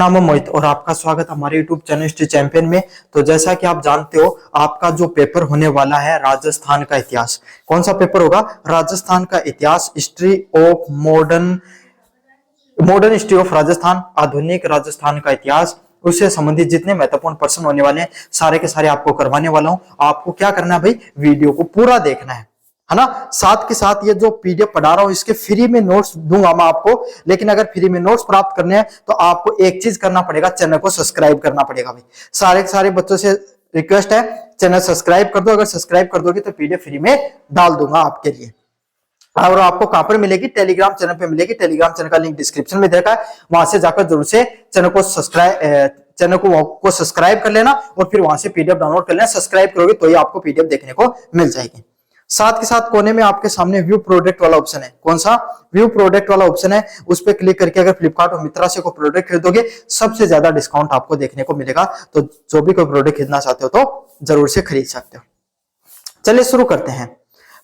नाम है मोहित और आपका स्वागत हमारे YouTube चैनल हिस्ट्री चैंपियन में। तो जैसा कि आप जानते हो, आपका जो पेपर होने वाला है राजस्थान का इतिहास। कौन सा पेपर होगा? राजस्थान का इतिहास, history of modern history of Rajasthan, आधुनिक राजस्थान का इतिहास। उससे संबंधित जितने महत्वपूर्ण प्रश्न होने वाले हैं सारे के सारे आपको करवाने वाला हूं। आपको क्या करना है भाई, वीडियो को पूरा देखना है ना। साथ के साथ ये जो पीडीएफ पढ़ा रहा हूं इसके फ्री में नोट्स दूंगा मैं आपको। लेकिन अगर फ्री में नोट्स प्राप्त करने हैं तो आपको एक चीज करना पड़ेगा, चैनल को सब्सक्राइब करना पड़ेगा भाई। सारे के सारे बच्चों से रिक्वेस्ट है, चैनल सब्सक्राइब कर दो। अगर सब्सक्राइब कर दोगे तो पीडीएफ फ्री में डाल दूंगा आपके लिए। और आपको कहां पर मिलेगी? टेलीग्राम चैनल पे मिलेगी। टेलीग्राम चैनल का लिंक डिस्क्रिप्शन में देखा है, वहां से जाकर जरूर से चैनल को सब्सक्राइब कर लेना और फिर वहां से पीडीएफ डाउनलोड कर लेना। सब्सक्राइब करोगे तो ही आपको पीडीएफ देखने को मिल जाएगी। साथ के साथ कोने में आपके सामने व्यू प्रोडक्ट वाला ऑप्शन है। कौन सा? व्यू प्रोडक्ट वाला ऑप्शन है। उस पर क्लिक करके अगर फ्लिपकार्ट और मित्रा से कोई प्रोडक्ट खरीदोगे सबसे ज्यादा डिस्काउंट आपको देखने को मिलेगा। तो जो भी कोई प्रोडक्ट खरीदना चाहते हो तो जरूर से खरीद सकते हो। चलिए शुरू करते हैं।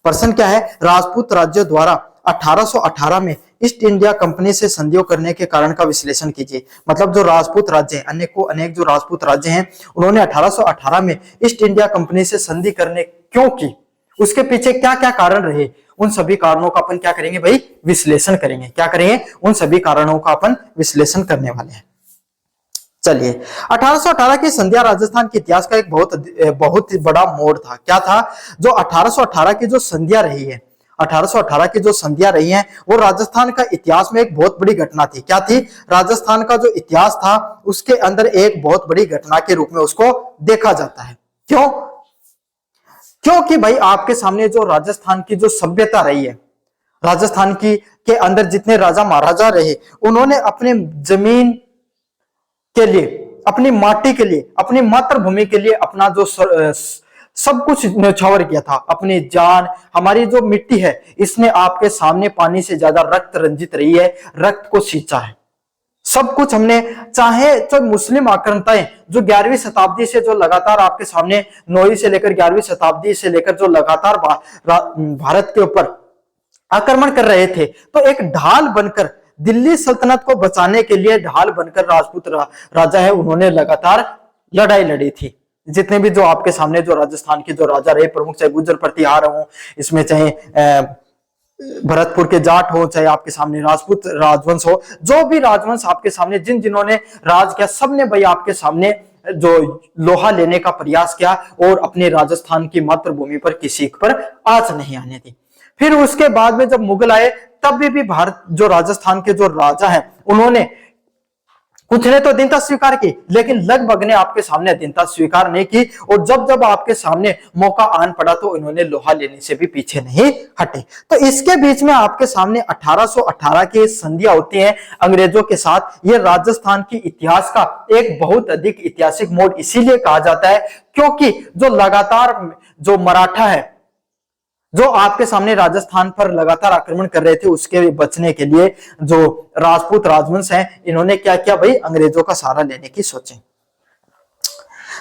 प्रश्न क्या है? राजपूत राज्य द्वारा 1818 में ईस्ट इंडिया कंपनी से संधियों करने के कारण का विश्लेषण कीजिए। मतलब जो राजपूत राज्य हैं, अनेक जो राजपूत राज्य हैं, उन्होंने 1818 में ईस्ट इंडिया कंपनी से संधि करने क्यों की, उसके पीछे क्या क्या कारण रहे, उन सभी कारणों का अपन क्या करेंगे भाई? विश्लेषण करेंगे। क्या करेंगे? उन सभी कारणों का अपन विश्लेषण करने वाले हैं। चलिए, 1818 की संधियां राजस्थान के इतिहास का एक बहुत बड़ा मोड़ था। क्या था? जो 1818 की जो संधियां रही है, 1818 की जो संधियां रही हैं वो राजस्थान का इतिहास में एक बहुत बड़ी घटना थी। क्या थी? राजस्थान का जो इतिहास था उसके अंदर एक बहुत बड़ी घटना के रूप में उसको देखा जाता है। क्यों? क्योंकि भाई आपके सामने जो राजस्थान की जो सभ्यता रही है, राजस्थान की के अंदर जितने राजा महाराजा रहे, उन्होंने अपने जमीन के लिए, अपनी माटी के लिए, अपनी मातृभूमि के लिए अपना जो सब कुछ न्यौछावर किया था। अपनी जान, हमारी जो मिट्टी है इसने आपके सामने पानी से ज्यादा रक्त रंजित रही है, रक्त को सींचा है। सब कुछ हमने, चाहे जो मुस्लिम आक्रांताएं जो 11वीं शताब्दी से जो लगातार आपके सामने 9वीं से लेकर 11वीं शताब्दी से लेकर जो लगातार भारत के ऊपर आक्रमण कर रहे थे, तो एक ढाल बनकर दिल्ली सल्तनत को बचाने के लिए ढाल बनकर राजपूत राजा है, उन्होंने लगातार लड़ाई लड़ी थी। जितने भी जो आपके सामने जो राजस्थान के जो राजा रहे प्रमुख, चाहे गुर्जर प्रतिहार हो, इसमें चाहे भरतपुर के जाट हो, चाहे आपके सामने राजपूत राजवंश हो, जो भी राजवंश आपके सामने जिन्होंने राज किया, सबने भाई आपके सामने जो लोहा लेने का प्रयास किया और अपने राजस्थान की मातृभूमि पर किसी पर आंच नहीं आने दी। फिर उसके बाद में जब मुगल आए तब भी भारत जो राजस्थान के जो राजा हैं उन्होंने कुछ ने तो अधीनता स्वीकार की, लेकिन लगभग ने आपके सामने अधीनता स्वीकार नहीं की। और जब जब आपके सामने मौका आन पड़ा तो इन्होंने लोहा लेने से भी पीछे नहीं हटे। तो इसके बीच में आपके सामने 1818 की संधियां होती हैं अंग्रेजों के साथ। ये राजस्थान की इतिहास का एक बहुत अधिक ऐतिहासिक मोड़ इसीलिए कहा जाता है क्योंकि जो लगातार जो मराठा है, जो आपके सामने राजस्थान पर लगातार आक्रमण कर रहे थे, उसके बचने के लिए जो राजपूत राजवंश हैं, इन्होंने क्या किया भाई? अंग्रेजों का सहारा लेने की सोची।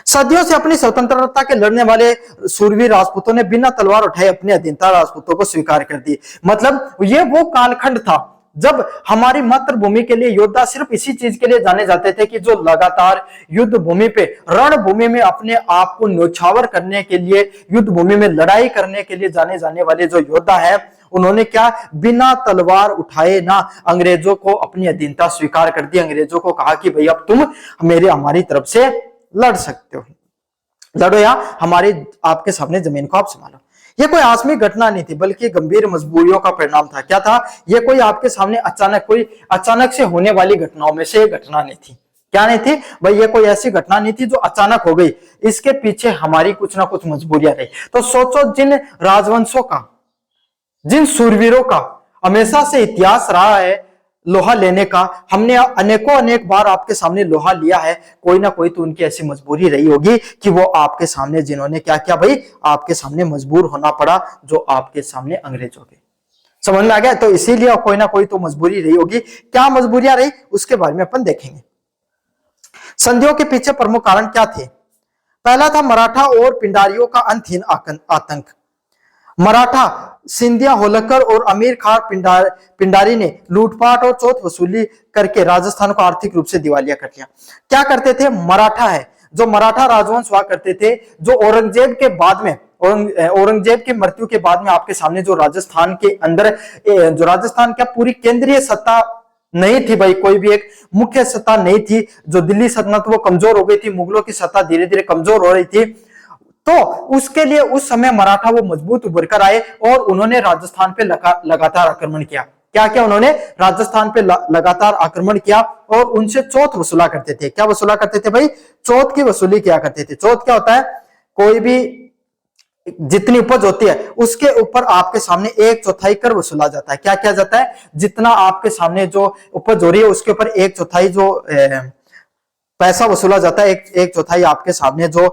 सदियों से अपनी स्वतंत्रता के लड़ने वाले सूरवीर राजपूतों ने बिना तलवार उठाए अपनी अधीनता राजपूतों को स्वीकार कर दी। मतलब ये वो कालखंड था जब हमारी मातृभूमि के लिए योद्धा सिर्फ इसी चीज के लिए जाने जाते थे कि जो लगातार युद्ध भूमि पे, रणभूमि में अपने आप को न्यौछावर करने के लिए, युद्ध भूमि में लड़ाई करने के लिए जाने जाने वाले जो योद्धा है, उन्होंने क्या? बिना तलवार उठाए ना अंग्रेजों को अपनी अधीनता स्वीकार कर दी। अंग्रेजों को कहा कि भाई अब तुम हमारी तरफ से लड़ सकते हो, लड़ो या हमारी आपके सामने जमीन को आप संभालो। ये कोई आकस्मिक घटना नहीं थी बल्कि गंभीर मजबूरियों का परिणाम था। क्या था? ये कोई आपके सामने अचानक से होने वाली घटनाओं में से एक घटना नहीं थी। क्या नहीं थी भाई? ये कोई ऐसी घटना नहीं थी जो अचानक हो गई। इसके पीछे हमारी कुछ ना कुछ मजबूरियां रही। तो सोचो, जिन राजवंशों का, जिन सूरवीरों का हमेशा से इतिहास रहा है लोहा लेने का, हमने अनेक बार आपके सामने लोहा लिया है, कोई ना कोई तो उनकी ऐसी मजबूरी रही होगी कि वो आपके सामने, जिन्होंने क्या किया भाई? आपके सामने मजबूर होना पड़ा, जो आपके सामने अंग्रेजों के। समझ में आ गया? तो इसीलिए कोई ना कोई तो मजबूरी रही होगी। क्या मजबूरियां रही उसके बारे में अपन देखेंगे। संधियों के पीछे प्रमुख कारण क्या थे? पहला था मराठा और पिंडारियों का अंतहीन आतंक। मराठा सिंधिया होलकर और अमीर खान पिंडारी ने लूटपाट और चौथ वसूली करके राजस्थान को आर्थिक रूप से दिवालिया कर लिया। क्या करते थे? मराठा है जो मराठा राजवंश हुआ करते थे, जो औरंगजेब के बाद में औरंगजेब की मृत्यु के बाद में आपके सामने जो राजस्थान के अंदर जो राजस्थान क्या पूरी केंद्रीय सत्ता नहीं थी भाई, कोई भी एक मुख्य सत्ता नहीं थी। जो दिल्ली सल्तनत वो कमजोर हो गई थी, मुगलों की सत्ता धीरे धीरे कमजोर हो रही थी। तो उसके लिए उस समय मराठा वो मजबूत उभर कर आए और उन्होंने राजस्थान पे लगातार आक्रमण किया। क्या क्या उन्होंने राजस्थान पे लगातार आक्रमण किया और उनसे चौथ वसूला करते थे। क्या वसूला करते थे भाई? चौथ की वसूली किया करते थे। चौथ क्या होता है? कोई भी जितनी उपज होती है उसके ऊपर आपके सामने 1/4 कर वसूला जाता है। क्या किया जाता है? जितना आपके सामने जो उपज हो रही है उसके ऊपर 1/4 जो पैसा वसूला जाता है, 1/4 आपके सामने जो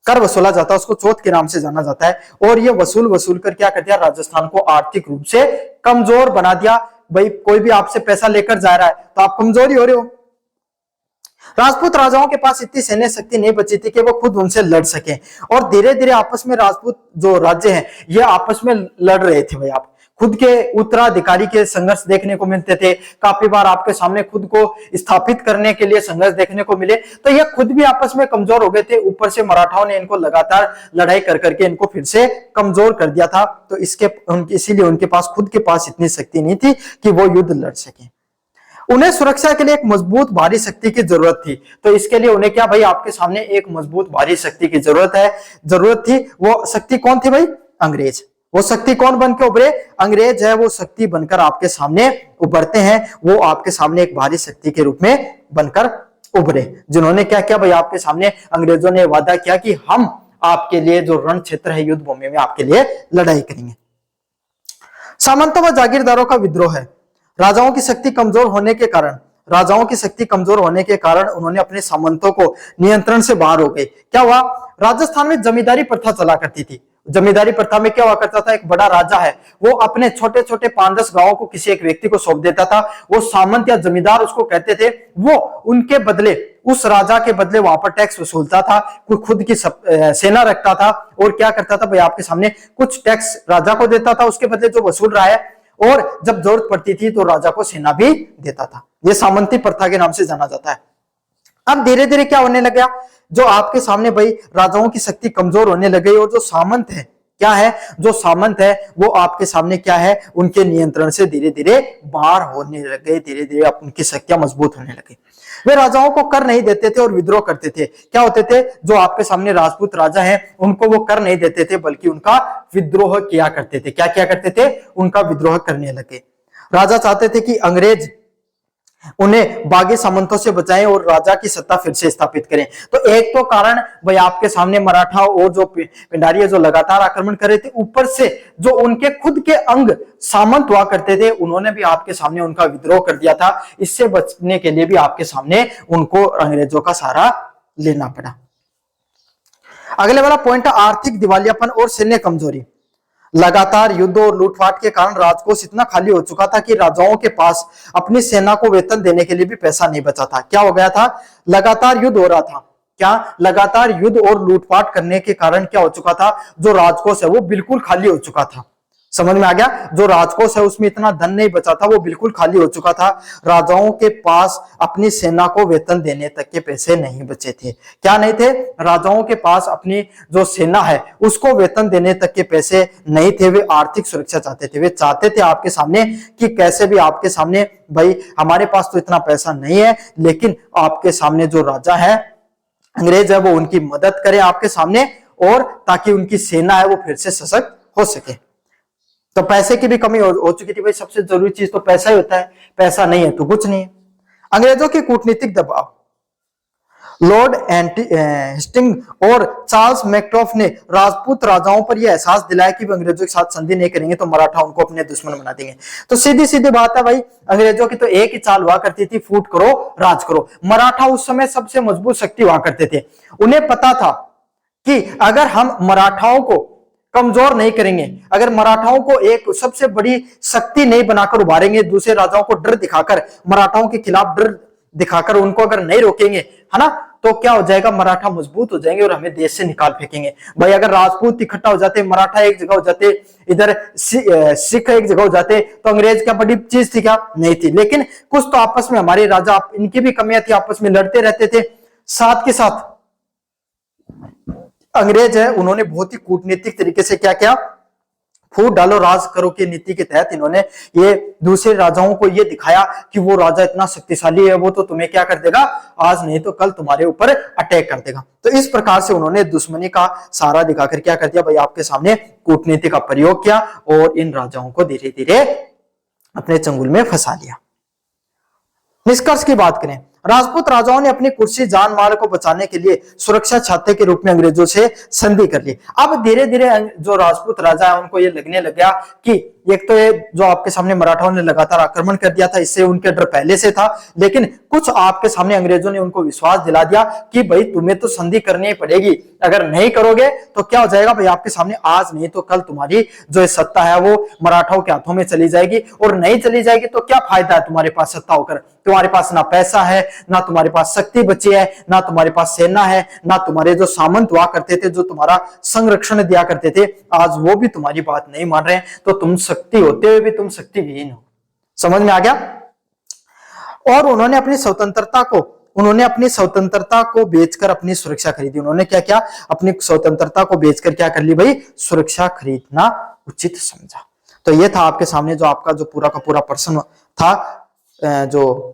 कर वसूला जाता है उसको चौथ के नाम से जाना जाता है। और ये वसूल कर क्या कर दिया? राजस्थान को आर्थिक रूप से कमजोर बना दिया। भाई कोई भी आपसे पैसा लेकर जा रहा है तो आप कमजोर ही हो रहे हो। राजपूत राजाओं के पास इतनी सैन्य शक्ति नहीं बची थी कि वो खुद उनसे लड़ सके और धीरे धीरे आपस में राजपूत जो राज्य हैं ये आपस में लड़ रहे थे। भाई आप खुद के उत्तराधिकारी के संघर्ष देखने को मिलते थे, काफी बार आपके सामने खुद को स्थापित करने के लिए संघर्ष देखने को मिले। तो ये खुद भी आपस में कमजोर हो गए थे, ऊपर से मराठाओं ने इनको लगातार लड़ाई कर करके इनको फिर से कमजोर कर दिया था। तो इसीलिए उनके पास खुद के पास इतनी शक्ति नहीं थी कि वो युद्ध लड़ सके। उन्हें सुरक्षा के लिए एक मजबूत भारी शक्ति की जरूरत थी। तो इसके लिए उन्हें क्या भाई? आपके सामने एक मजबूत भारी शक्ति की जरूरत थी। वो शक्ति कौन थी भाई? अंग्रेज। वो शक्ति कौन बन के उभरे? अंग्रेज है वो शक्ति बनकर आपके सामने उभरते हैं। वो आपके सामने एक भारी शक्ति के रूप में बनकर उभरे, जिन्होंने क्या किया भाई? आपके सामने अंग्रेजों ने वादा किया कि हम आपके लिए जो रण क्षेत्र है युद्ध भूमि में आपके लिए लड़ाई करेंगे। सामंतों व जागीरदारों का विद्रोह है। राजाओं की शक्ति कमजोर होने के कारण उन्होंने अपने सामंतों को नियंत्रण से बाहर हो गए। क्या हुआ? राजस्थान में जमींदारी प्रथा चला करती थी। जमींदारी प्रथा में क्या हुआ करता था? एक बड़ा राजा है वो अपने छोटे छोटे 5-10 गांवों को किसी एक व्यक्ति को सौंप देता था। वो सामंत या जमींदार उसको कहते थे। वो उनके बदले, उस राजा के बदले वहां पर टैक्स वसूलता था, कोई खुद की सेना रखता था और क्या करता था भाई? आपके सामने कुछ टैक्स राजा को देता था उसके बदले जो वसूल रहा है, और जब जरूरत पड़ती थी तो राजा को सेना भी देता था। यह सामंती प्रथा के नाम से जाना जाता है। अब धीरे धीरे क्या होने लगा? जो आपके सामने भाई राजाओं की शक्ति कमजोर होने लग गई और जो सामंत है क्या है? जो सामंत है वो आपके सामने क्या है? उनके नियंत्रण से धीरे धीरे बाहर होने लग गए। धीरे धीरे उनकी शक्तियां मजबूत होने लगी। वे राजाओं को कर नहीं देते थे और विद्रोह करते थे। क्या होते थे? जो आपके सामने राजपूत राजा हैं उनको वो कर नहीं देते थे बल्कि उनका विद्रोह किया करते थे। क्या किया करते थे? उनका विद्रोह करने लगे। राजा चाहते थे कि अंग्रेज उन्हें बागी सामंतों से बचाएं और राजा की सत्ता फिर से स्थापित करें। तो एक तो कारण भाई आपके सामने मराठा और जो पिंडारी जो लगातार आक्रमण कर रहे थे, ऊपर से जो उनके खुद के अंग सामंत हुआ करते थे उन्होंने भी आपके सामने उनका विद्रोह कर दिया था। इससे बचने के लिए भी आपके सामने उनको अंग्रेजों का सहारा लेना पड़ा। अगले वाला पॉइंट है आर्थिक दिवालियापन और सैन्य कमजोरी। लगातार युद्ध और लूटपाट के कारण राजकोष इतना खाली हो चुका था कि राजाओं के पास अपनी सेना को वेतन देने के लिए भी पैसा नहीं बचा था। क्या हो गया था? लगातार युद्ध हो रहा था। क्या? लगातार युद्ध और लूटपाट करने के कारण क्या हो चुका था? जो राजकोष है वो बिल्कुल खाली हो चुका था। समझ में आ गया? जो राजकोष है उसमें इतना धन नहीं बचा था, वो बिल्कुल खाली हो चुका था। राजाओं के पास अपनी सेना को वेतन देने तक के पैसे नहीं बचे थे। क्या नहीं थे? राजाओं के पास अपनी जो सेना है उसको वेतन देने तक के पैसे नहीं थे। वे आर्थिक सुरक्षा चाहते थे। वे चाहते थे आपके सामने कि कैसे भी आपके सामने भाई हमारे पास तो इतना पैसा नहीं है, लेकिन आपके सामने जो राजा है अंग्रेज है वो उनकी मदद करे आपके सामने, और ताकि उनकी सेना है वो फिर से सशक्त हो सके। तो पैसे की भी कमी हो चुकी थी। भाई सबसे जरूरी चीज तो पैसा ही होता है, पैसा नहीं है तो कुछ नहीं है। अंग्रेजों की कूटनीतिक दबाव। लॉर्ड हेस्टिंग और चार्ल्स मैक्टॉफ ने राजपूत राजाओं पर यह एहसास दिलाया कि वे अंग्रेजों के साथ संधि नहीं करेंगे तो मराठा उनको अपने दुश्मन बना देंगे। तो सीधी सीधी बात है भाई, अंग्रेजों की तो एक ही चाल हुआ करती थी, फूट करो राज करो। मराठा उस समय सबसे मजबूत शक्ति हुआ करते थे। उन्हें पता था कि अगर हम मराठाओं को कमजोर नहीं करेंगे, अगर मराठाओं को एक सबसे बड़ी शक्ति नहीं बनाकर उभारेंगे, दूसरे राजाओं को डर दिखाकर, मराठाओं के खिलाफ डर दिखाकर उनको अगर नहीं रोकेंगे, है ना, तो क्या हो जाएगा, मराठा मजबूत हो जाएंगे और हमें देश से निकाल फेंकेंगे। भाई अगर राजपूत इकट्ठा हो जाते, मराठा एक जगह हो जाते, इधर सिख एक जगह हो जाते, तो अंग्रेज क्या बड़ी चीज थी क्या? नहीं थी। लेकिन कुछ तो आपस में हमारे राजा, इनकी भी कमियां थी, आपस में लड़ते रहते थे। साथ के साथ अंग्रेज है, उन्होंने बहुत ही कूटनीतिक तरीके से क्या क्या, फूट डालो राज करो की नीति के तहत इन्होंने ये दूसरे राजाओं को ये दिखाया कि वो राजा इतना शक्तिशाली है, वो तो तुम्हें क्या कर देगा, आज नहीं तो कल तुम्हारे ऊपर अटैक कर देगा। तो इस प्रकार से उन्होंने दुश्मनी का सहारा दिखाकर क्या कर दिया भाई, आपके सामने कूटनीति का प्रयोग किया और इन राजाओं को धीरे धीरे अपने चंगुल में फंसा लिया। निष्कर्ष की बात करें, राजपूत राजाओं ने अपनी कुर्सी जान माल को बचाने के लिए सुरक्षा छाते के रूप में अंग्रेजों से संधि कर ली। अब धीरे धीरे जो राजपूत राजा है उनको ये लगने लग गया कि एक तो ये जो आपके सामने मराठाओं ने लगातार आक्रमण कर दिया था, इससे उनके डर पहले से था, लेकिन कुछ आपके सामने अंग्रेजों ने उनको विश्वास दिला दिया कि भाई तुम्हें तो संधि करनी ही पड़ेगी, अगर नहीं करोगे तो क्या हो जाएगा भाई, आपके सामने आज नहीं तो कल तुम्हारी जो सत्ता है वो मराठाओं के हाथों में चली जाएगी, और नहीं चली जाएगी तो क्या फायदा है तुम्हारे पास सत्ता होकर, तुम्हारे पास ना पैसा है, ना तुम्हारे पास शक्ति बची है, ना तुम्हारे पास सेना है, ना तुम्हारे जो सामंत हुआ करते थे, जो तुम्हारा संरक्षण दिया करते थे, आज वो भी तुम्हारी बात नहीं मान रहे हैं, तो तुम शक्ति होते हुए भी तुम शक्ति विहीन हो। समझ में आ गया? और उन्होंने अपनी स्वतंत्रता को बेचकर अपनी सुरक्षा खरीदी। उन्होंने क्या किया, अपनी स्वतंत्रता को बेचकर क्या कर ली भाई, सुरक्षा खरीदना उचित समझा। तो ये था आपके सामने जो आपका जो पूरा का पूरा प्रश्न था, जो